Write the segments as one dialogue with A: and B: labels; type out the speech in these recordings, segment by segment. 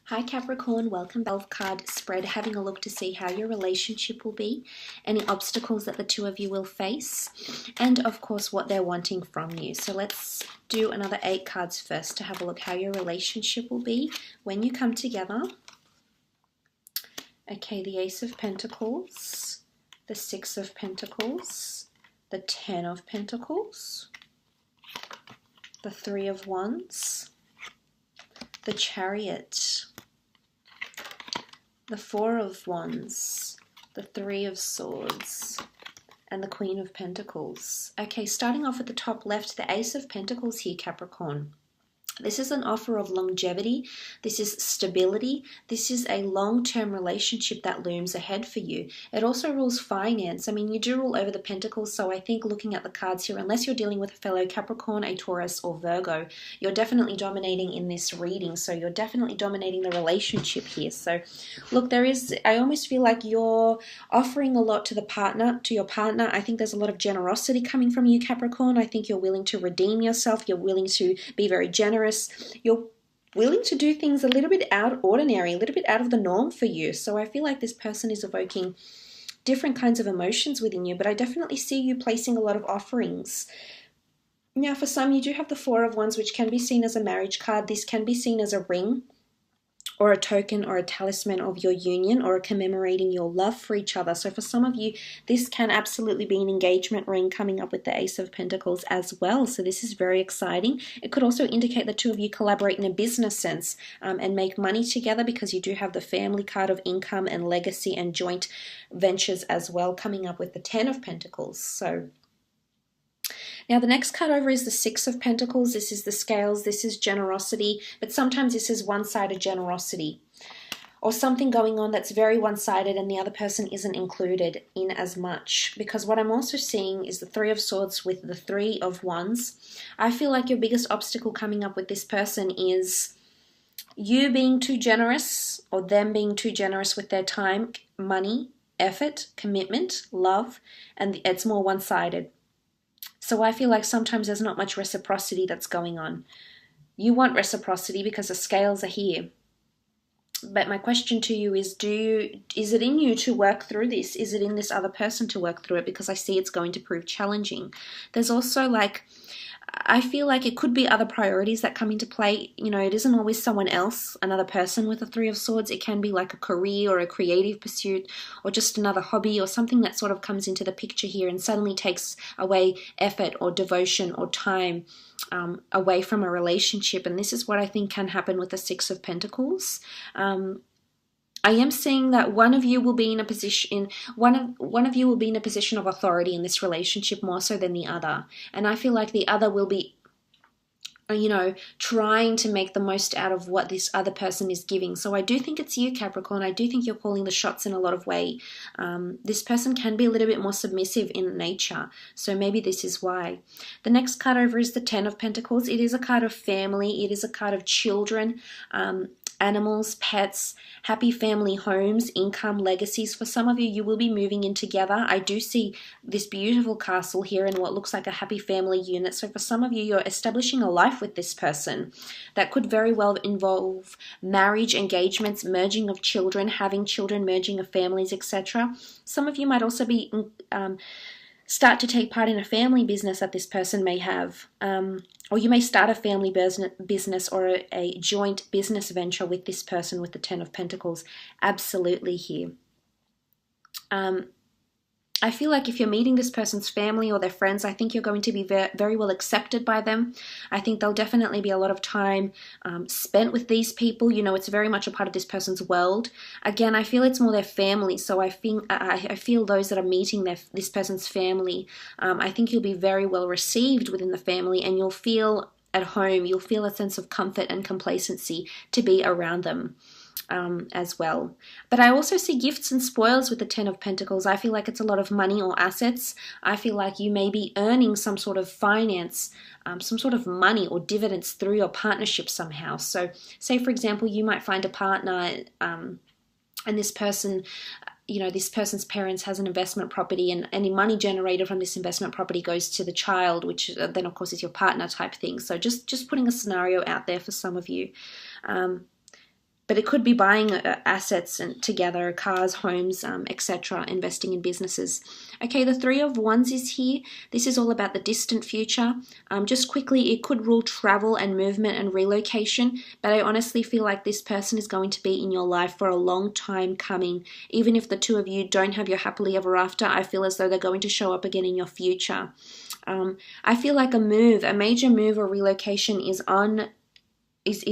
A: Hi Capricorn, welcome back. 12 card spread, having a look to see how your relationship will be, any obstacles that the two of you will face, and of course what they're wanting from you. So let's do another 8 cards first to have a look how your relationship will be when you come together. Okay, the Ace of Pentacles, the 6 of Pentacles, the 10 of Pentacles, the 3 of Wands, the Chariot, the 4 of Wands, the 3 of Swords, and the Queen of Pentacles. Okay, starting off at the top left, the Ace of Pentacles here, Capricorn. This is an offer of longevity. This is stability. This is a long-term relationship that looms ahead for you. It also rules finance. I mean, you do rule over the pentacles, so I think looking at the cards here, unless you're dealing with a fellow Capricorn, a Taurus, or Virgo, you're definitely dominating in this reading. So you're definitely dominating the relationship here. So look, I almost feel like you're offering a lot to your partner. I think there's a lot of generosity coming from you, Capricorn. I think you're willing to redeem yourself. You're willing to be very generous. You're willing to do things a little bit out of ordinary, a little bit out of the norm for you. So I feel like this person is evoking different kinds of emotions within you, but I definitely see you placing a lot of offerings. Now, for some, you do have the 4 of Wands, which can be seen as a marriage card. This can be seen as a ring, or a token or a talisman of your union, or commemorating your love for each other. So for some of you, this can absolutely be an engagement ring coming up with the Ace of Pentacles as well. So this is very exciting. It could also indicate the two of you collaborate in a business sense and make money together, because you do have the family card of income and legacy and joint ventures as well coming up with the 10 of Pentacles. So now the next card over is the 6 of Pentacles. This is the scales, this is generosity, but sometimes this is one-sided generosity, or something going on that's very one-sided and the other person isn't included in as much. Because what I'm also seeing is the 3 of Swords with the 3 of Wands. I feel like your biggest obstacle coming up with this person is you being too generous, or them being too generous with their time, money, effort, commitment, love, and it's more one-sided. So I feel like sometimes there's not much reciprocity that's going on. You want reciprocity because the scales are here. But my question to you is, is it in you to work through this? Is it in this other person to work through it? Because I see it's going to prove challenging. There's also I feel like it could be other priorities that come into play. You know, it isn't always someone else, another person with a 3 of Swords. It can be like a career or a creative pursuit, or just another hobby, or something that sort of comes into the picture here and suddenly takes away effort or devotion or time away from a relationship. And this is what I think can happen with the 6 of Pentacles. I am seeing that one of you will be in a position of authority in this relationship more so than the other. And I feel like the other will be, trying to make the most out of what this other person is giving. So I do think it's you, Capricorn. I do think you're calling the shots in a lot of way. This person can be a little bit more submissive in nature. So maybe this is why. The next card over is the 10 of Pentacles. It is a card of family. It is a card of children, animals, pets, happy family homes, income, legacies. For some of you, you will be moving in together. I do see this beautiful castle here and what looks like a happy family unit. So for some of you, you're establishing a life with this person. That could very well involve marriage, engagements, merging of children, having children, merging of families, etc. Some of you might also be start to take part in a family business that this person may have, or you may start a family business or a joint business venture with this person with the 10 of Pentacles. Absolutely here. I feel like if you're meeting this person's family or their friends, I think you're going to be very well accepted by them. I think there'll definitely be a lot of time spent with these people. You know, it's very much a part of this person's world. Again, I feel it's more their family. So I feel those that are meeting this person's family, I think you'll be very well received within the family, and you'll feel at home. You'll feel a sense of comfort and complacency to be around them. As well. But I also see gifts and spoils with the 10 of Pentacles. I feel like it's a lot of money or assets. I feel like you may be earning some sort of finance, some sort of money or dividends through your partnership somehow. So say, for example, you might find a partner and this person, this person's parents has an investment property, and any money generated from this investment property goes to the child, which then of course is your partner type thing. So just putting a scenario out there for some of you. But it could be buying assets and together, cars, homes, etc., investing in businesses. Okay, the Three of Wands is here. This is all about the distant future. Just quickly, it could rule travel and movement and relocation, but I honestly feel like this person is going to be in your life for a long time coming. Even if the two of you don't have your happily ever after, I feel as though they're going to show up again in your future. I feel like a major move or relocation is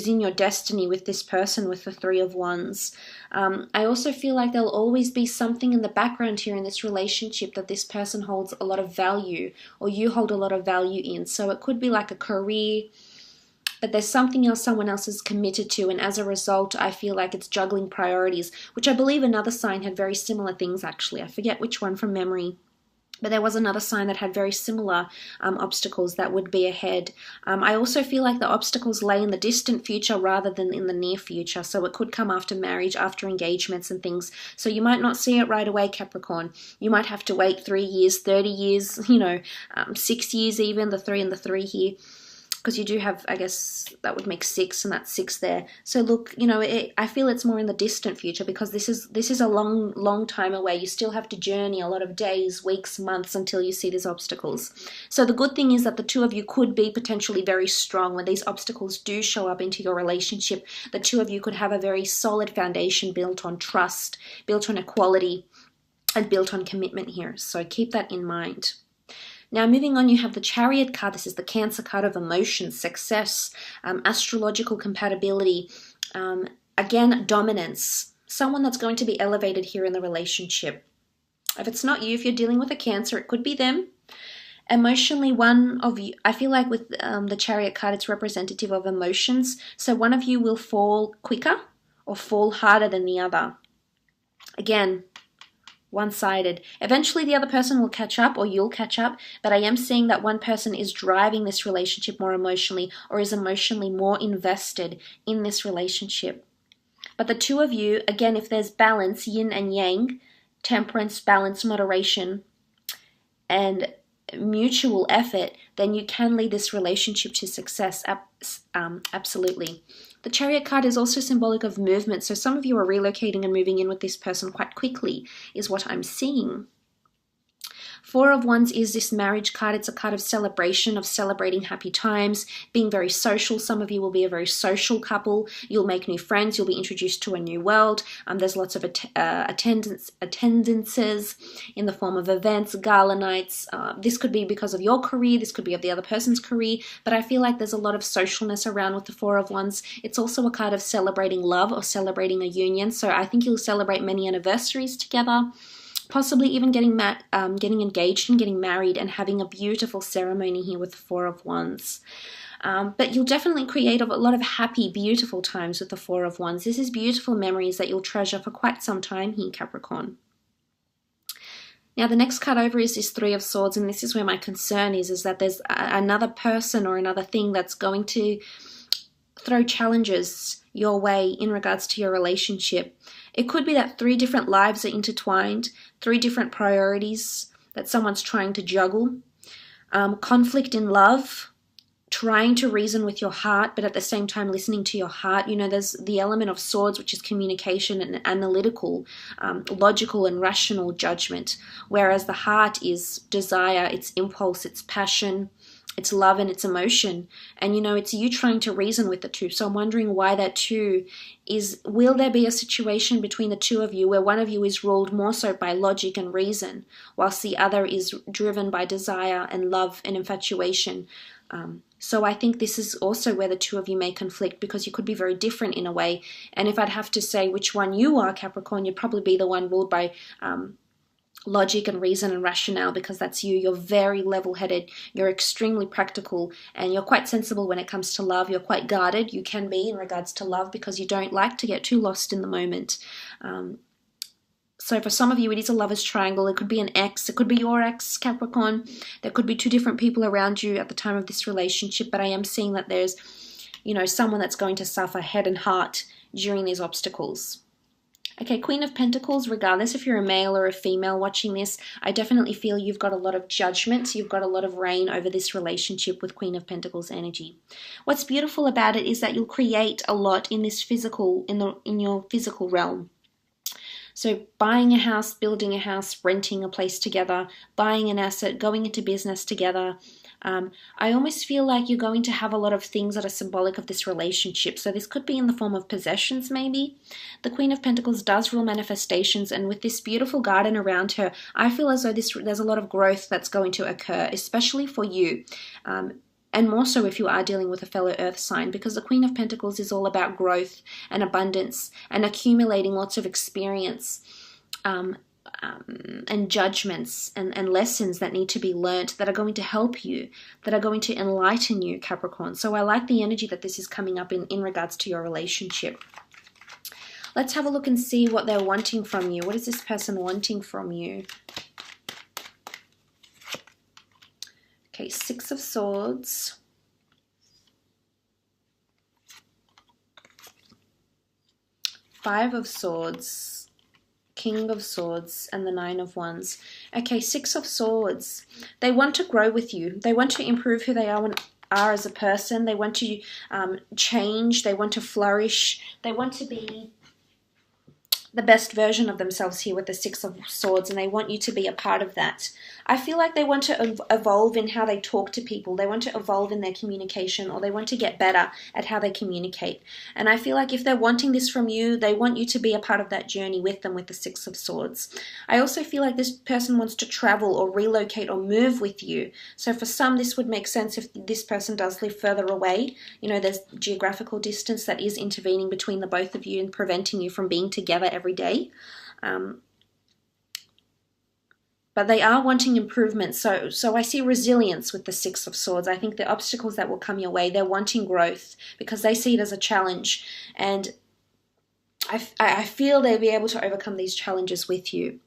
A: in your destiny with this person, with the Three of Wands. I also feel like there'll always be something in the background here in this relationship that this person holds a lot of value, or you hold a lot of value in. So it could be like a career, but there's something else someone else is committed to, and as a result, I feel like it's juggling priorities, which I believe another sign had very similar things, actually. I forget which one from memory. But there was another sign that had very similar obstacles that would be ahead. I also feel like the obstacles lay in the distant future rather than in the near future. So it could come after marriage, after engagements and things. So you might not see it right away, Capricorn. You might have to wait 3 years, 30 years, 6 years even, the 3 and the 3 here. Because you do have, I guess, that would make 6, and that's 6 there. So look, I feel it's more in the distant future, because this is a long time away. You still have to journey a lot of days, weeks, months until you see these obstacles. So the good thing is that the two of you could be potentially very strong when these obstacles do show up into your relationship. The two of you could have a very solid foundation built on trust, built on equality, and built on commitment here. So keep that in mind. Now, moving on, you have the Chariot card. This is the Cancer card of emotions, success, astrological compatibility, again, dominance, someone that's going to be elevated here in the relationship. If it's not you, if you're dealing with a Cancer, it could be them. Emotionally, one of you, I feel like with the Chariot card, it's representative of emotions. So one of you will fall quicker or fall harder than the other. Again, one-sided. Eventually the other person will catch up, or you'll catch up, but I am seeing that one person is driving this relationship more emotionally, or is emotionally more invested in this relationship. But the two of you, again, if there's balance, yin and yang, temperance, balance, moderation, and mutual effort, then you can lead this relationship to success. Absolutely. The Chariot card is also symbolic of movement, so some of you are relocating and moving in with this person quite quickly, is what I'm seeing. Four of Wands is this marriage card. It's a card of celebration, of celebrating happy times, being very social. Some of you will be a very social couple. You'll make new friends. You'll be introduced to a new world. There's lots of attendances in the form of events, gala nights. This could be because of your career. This could be of the other person's career. But I feel like there's a lot of socialness around with the Four of Wands. It's also a card of celebrating love or celebrating a union. So I think you'll celebrate many anniversaries together. Possibly even getting engaged and getting married and having a beautiful ceremony here with the Four of Wands. But you'll definitely create a lot of happy, beautiful times with the Four of Wands. This is beautiful memories that you'll treasure for quite some time here, Capricorn. Now, the next card over is this Three of Swords, and this is where my concern is that there's another person or another thing that's going to throw challenges your way in regards to your relationship. It could be that 3 different lives are intertwined, 3 different priorities that someone's trying to juggle, conflict in love, trying to reason with your heart, but at the same time listening to your heart. There's the element of swords, which is communication and analytical, logical and rational judgment, whereas the heart is desire, it's impulse, it's passion, it's love and it's emotion. And it's you trying to reason with the two. So I'm wondering why that too is. Will there be a situation between the two of you where one of you is ruled more so by logic and reason, whilst the other is driven by desire and love and infatuation? So I think this is also where the two of you may conflict, because you could be very different in a way. And if I'd have to say which one you are, Capricorn, you'd probably be the one ruled by logic and reason and rationale, because that's you. You're very level-headed, you're extremely practical, and you're quite sensible when it comes to love. You're quite guarded, you can be, in regards to love, because you don't like to get too lost in the moment. So for some of you, it is a lover's triangle. It could be an ex, it could be your ex, Capricorn. There could be 2 different people around you at the time of this relationship, but I am seeing that there's, someone that's going to suffer head and heart during these obstacles. Okay, Queen of Pentacles, regardless if you're a male or a female watching this, I definitely feel you've got a lot of judgment. You've got a lot of reign over this relationship with Queen of Pentacles energy. What's beautiful about it is that you'll create a lot in this physical, in your physical realm. So buying a house, building a house, renting a place together, buying an asset, going into business together. I almost feel like you're going to have a lot of things that are symbolic of this relationship. So this could be in the form of possessions maybe. The Queen of Pentacles does rule manifestations, and with this beautiful garden around her, I feel as though there's a lot of growth that's going to occur, especially for you. And more so if you are dealing with a fellow earth sign, because the Queen of Pentacles is all about growth and abundance and accumulating lots of experience and judgments and lessons that need to be learnt, that are going to help you, that are going to enlighten you, Capricorn. So I like the energy that this is coming up in regards to your relationship. Let's have a look and see what they're wanting from you. What is this person wanting from you? Okay, Six of Swords. Five of Swords. King of Swords and the Nine of Wands. Okay, Six of Swords. They want to grow with you. They want to improve who they are as a person. They want to change. They want to flourish. They want to be the best version of themselves here with the Six of Swords, and they want you to be a part of that. I feel like they want to evolve in how they talk to people. They want to evolve in their communication, or they want to get better at how they communicate. And I feel like if they're wanting this from you, they want you to be a part of that journey with them with the Six of Swords. I also feel like this person wants to travel or relocate or move with you. So for some, this would make sense if this person does live further away. You know, there's geographical distance that is intervening between the both of you and preventing you from being together every day. But they are wanting improvement. So I see resilience with the Six of Swords. I think the obstacles that will come your way, they're wanting growth because they see it as a challenge. And I feel they'll be able to overcome these challenges with you.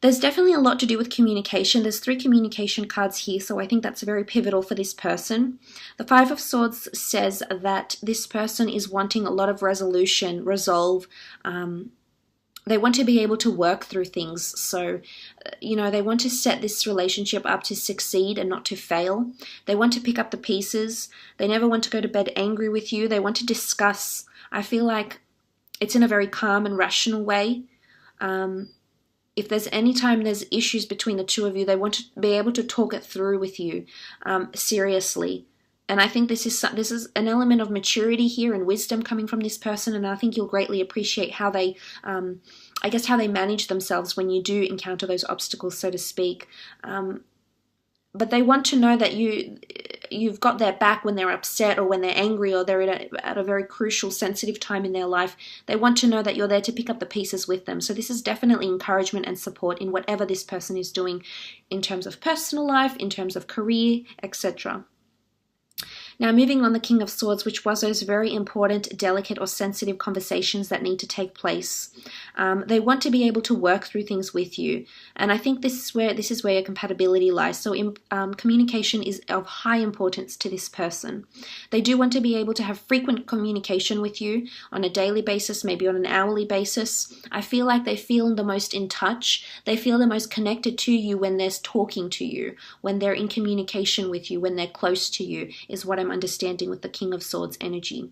A: There's definitely a lot to do with communication. There's 3 communication cards here, so I think that's very pivotal for this person. The Five of Swords says that this person is wanting a lot of resolution, resolve. They want to be able to work through things. So, you know, they want to set this relationship up to succeed and not to fail. They want to pick up the pieces. They never want to go to bed angry with you. They want to discuss. I feel like it's in a very calm and rational way. If there's any time there's issues between the two of you, they want to be able to talk it through with you seriously. And I think this is an element of maturity here and wisdom coming from this person, and I think you'll greatly appreciate how they, I guess, how they manage themselves when you do encounter those obstacles, so to speak. But they want to know that you've got their back when they're upset or when they're angry or they're at a very crucial, sensitive time in their life. They want to know that you're there to pick up the pieces with them. So this is definitely encouragement and support in whatever this person is doing in terms of personal life, in terms of career, etc. Now, moving on, the King of Swords, which was those very important, delicate or sensitive conversations that need to take place. They want to be able to work through things with you. And I think this is where your compatibility lies. So communication is of high importance to this person. They do want to be able to have frequent communication with you on a daily basis, maybe on an hourly basis. I feel like they feel the most in touch. They feel the most connected to you when they're talking to you, when they're in communication with you, when they're close to you, is what I'm understanding with the King of Swords energy.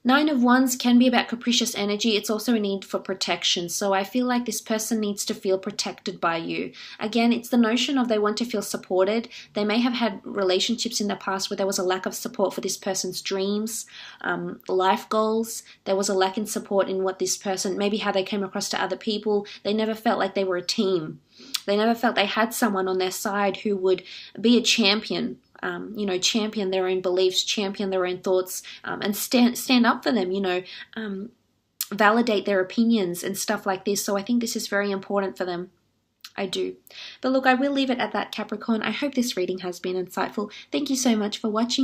A: Nine of Wands can be about capricious energy. It's also a need for protection. So I feel like this person needs to feel protected by you. Again, it's the notion of they want to feel supported. They may have had relationships in the past where there was a lack of support for this person's dreams, life goals. There was a lack in support in what this person, maybe how they came across to other people. They never felt like they were a team. They never felt they had someone on their side who would be a champion. Champion their own beliefs, champion their own thoughts, and stand up for them, validate their opinions and stuff like this. So I think this is very important for them. I do. But look, I will leave it at that, Capricorn. I hope this reading has been insightful. Thank you so much for watching.